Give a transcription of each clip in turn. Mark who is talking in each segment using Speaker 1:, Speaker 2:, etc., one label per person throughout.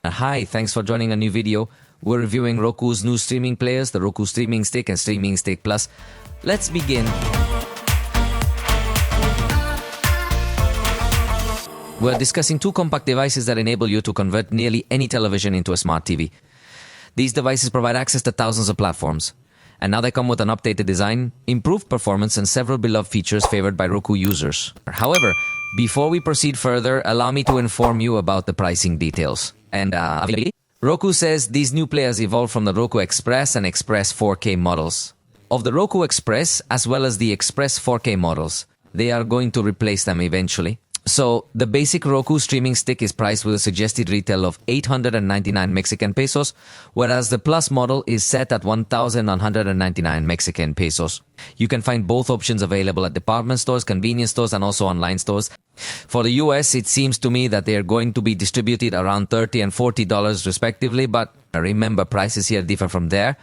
Speaker 1: Hi, thanks for joining a new video. We're reviewing Roku's new streaming players, the Roku Streaming Stick and Streaming Stick Plus. Let's begin. We're discussing two compact devices that enable you to convert nearly any television into a smart TV. These devices provide access to thousands of platforms. And now they come with an updated design, improved performance, and several beloved features favored by Roku users. However, before we proceed further, allow me to inform you about the pricing details. And availability. Roku says these new players evolve from the Roku Express and Express 4K models. Of the Roku Express, as well as the Express 4K models, they are going to replace them eventually. So, the basic Roku streaming stick is priced with a suggested retail of 899 Mexican pesos, whereas the Plus model is set at 1,199 Mexican pesos. You can find both options available at department stores, convenience stores, and also online stores. For the US, it seems to me that they are going to be distributed around $30 and $40 respectively, but remember, prices here differ from there.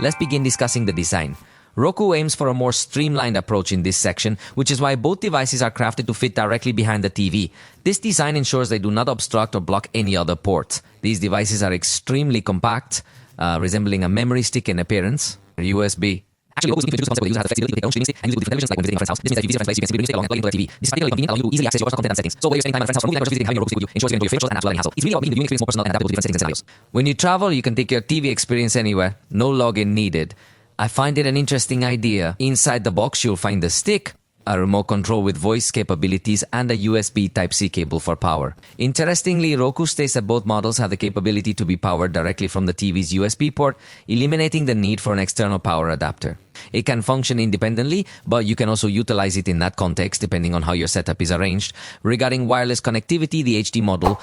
Speaker 1: Let's begin discussing the design. Roku aims for a more streamlined approach in this section, which is why both devices are crafted to fit directly behind the TV. This design ensures they do not obstruct or block any other ports. These devices are extremely compact, resembling a memory stick in appearance. USB. Actually, Roku is looking to introduce a concept where the user has the flexibility to pick their own streaming stick and use it with different televisions, like when visiting a friend's house. This means that if you visit a friend's place, you can simply bring your stick along and plug it into their TV. This is particularly convenient, allowing you to easily access your personal content and settings. So whether you're spending time at a friend's house or movie night or just visiting, having your Roku stick with you ensures you enjoy your favorite shows and apps without any hassle. It's really about making the viewing experience more personal and adaptable to different settings and scenarios. When you travel, you can take your TV experience anywhere. No login needed. I find it an interesting idea. Inside the box, you'll find the stick, a remote control with voice capabilities, and a USB Type-C cable for power. Interestingly, Roku states that both models have the capability to be powered directly from the TV's USB port, eliminating the need for an external power adapter. It can function independently, but you can also utilize it in that context, depending on how your setup is arranged. Regarding wireless connectivity, the HD model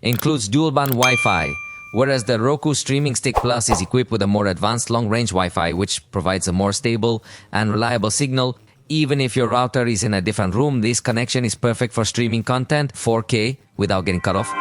Speaker 1: includes dual-band Wi-Fi, whereas the Roku Streaming Stick Plus is equipped with a more advanced long-range Wi-Fi, which provides a more stable and reliable signal. Even if your router is in a different room, this connection is perfect for streaming content 4K without getting cut off.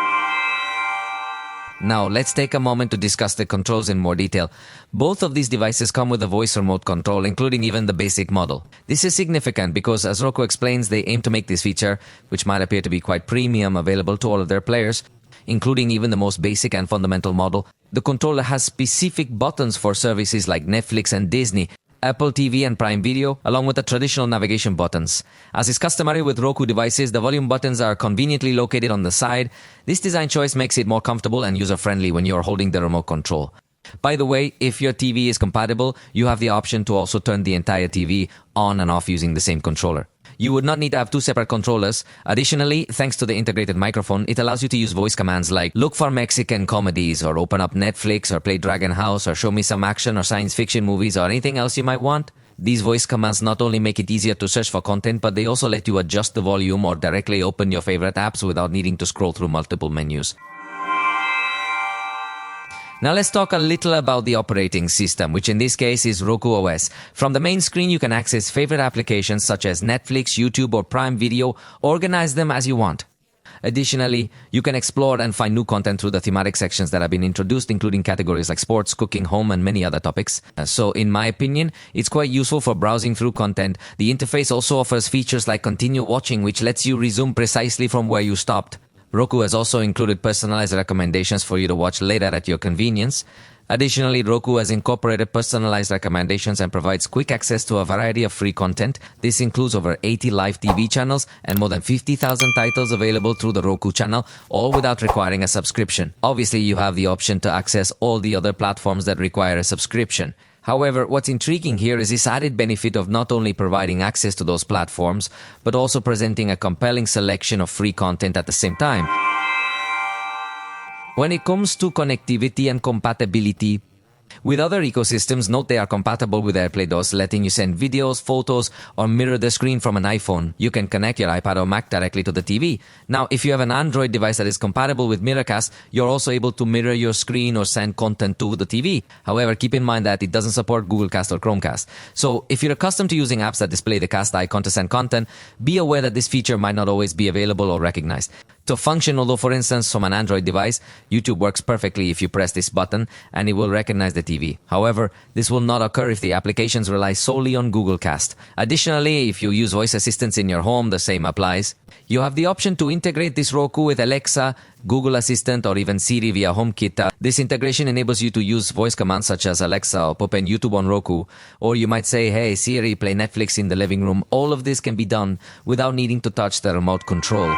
Speaker 1: Now, let's take a moment to discuss the controls in more detail. Both of these devices come with a voice remote control, including even the basic model. This is significant because, as Roku explains, they aim to make this feature, which might appear to be quite premium, available to all of their players, including even the most basic and fundamental model. The controller has specific buttons for services like Netflix and Disney, Apple TV and Prime Video, along with the traditional navigation buttons. As is customary with Roku devices, the volume buttons are conveniently located on the side. This design choice makes it more comfortable and user-friendly when you are holding the remote control. By the way, if your TV is compatible, you have the option to also turn the entire TV on and off using the same controller. You would not need to have two separate controllers. Additionally, thanks to the integrated microphone, it allows you to use voice commands like look for Mexican comedies, or open up Netflix, or play Dragon House, or show me some action or science fiction movies, or anything else you might want. These voice commands not only make it easier to search for content, but they also let you adjust the volume or directly open your favorite apps without needing to scroll through multiple menus. Now let's talk a little about the operating system, which in this case is Roku OS. From the main screen, you can access favorite applications such as Netflix, YouTube, or Prime Video, organize them as you want. Additionally, you can explore and find new content through the thematic sections that have been introduced, including categories like sports, cooking, home, and many other topics. So, in my opinion, it's quite useful for browsing through content. The interface also offers features like continue watching, which lets you resume precisely from where you stopped. Roku has also included personalized recommendations for you to watch later at your convenience. Additionally, Roku has incorporated personalized recommendations and provides quick access to a variety of free content. This includes over 80 live TV channels and more than 50,000 titles available through the Roku channel, all without requiring a subscription. Obviously, you have the option to access all the other platforms that require a subscription. However, what's intriguing here is this added benefit of not only providing access to those platforms, but also presenting a compelling selection of free content at the same time. When it comes to connectivity and compatibility with other ecosystems, note they are compatible with AirPlay DOS, letting you send videos, photos, or mirror the screen from an iPhone. You can connect your iPad or Mac directly to the TV. Now, if you have an Android device that is compatible with Miracast, you're also able to mirror your screen or send content to the TV. However, keep in mind that it doesn't support Google Cast or Chromecast. So, if you're accustomed to using apps that display the cast icon to send content, be aware that this feature might not always be available or recognized. to function, although for instance on an Android device, YouTube works perfectly if you press this button and it will recognize the TV. However, this will not occur if the applications rely solely on Google Cast. Additionally, if you use voice assistants in your home, the same applies. You have the option to integrate this Roku with Alexa, Google Assistant, or even Siri via HomeKit. This integration enables you to use voice commands such as Alexa, open YouTube on Roku, or you might say, hey Siri, play Netflix in the living room. All of this can be done without needing to touch the remote control.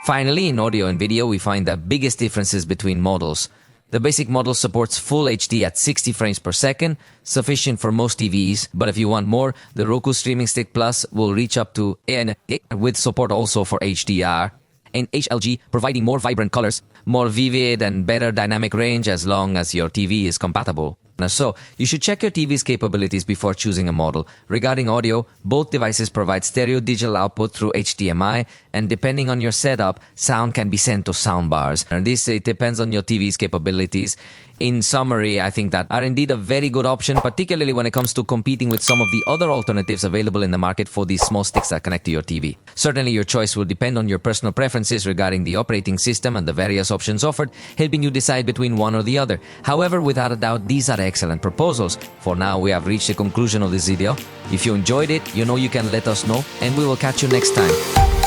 Speaker 1: Finally, in audio and video, we find the biggest differences between models. The basic model supports full HD at 60 frames per second, sufficient for most TVs, but if you want more, the Roku Streaming Stick Plus will reach up to N with support also for HDR and HLG, providing more vibrant colors, more vivid and better dynamic range as long as your TV is compatible. So, you should check your TV's capabilities before choosing a model. Regarding audio, both devices provide stereo digital output through HDMI, and depending on your setup, sound can be sent to soundbars. And this, it depends on your TV's capabilities. In summary, I think that are indeed a very good option, particularly when it comes to competing with some of the other alternatives available in the market for these small sticks that connect to your TV. Certainly, your choice will depend on your personal preferences regarding the operating system and the various options offered, helping you decide between one or the other. However, without a doubt, these are excellent proposals. For now, we have reached the conclusion of this video. If you enjoyed it, you know you can let us know, and we will catch you next time.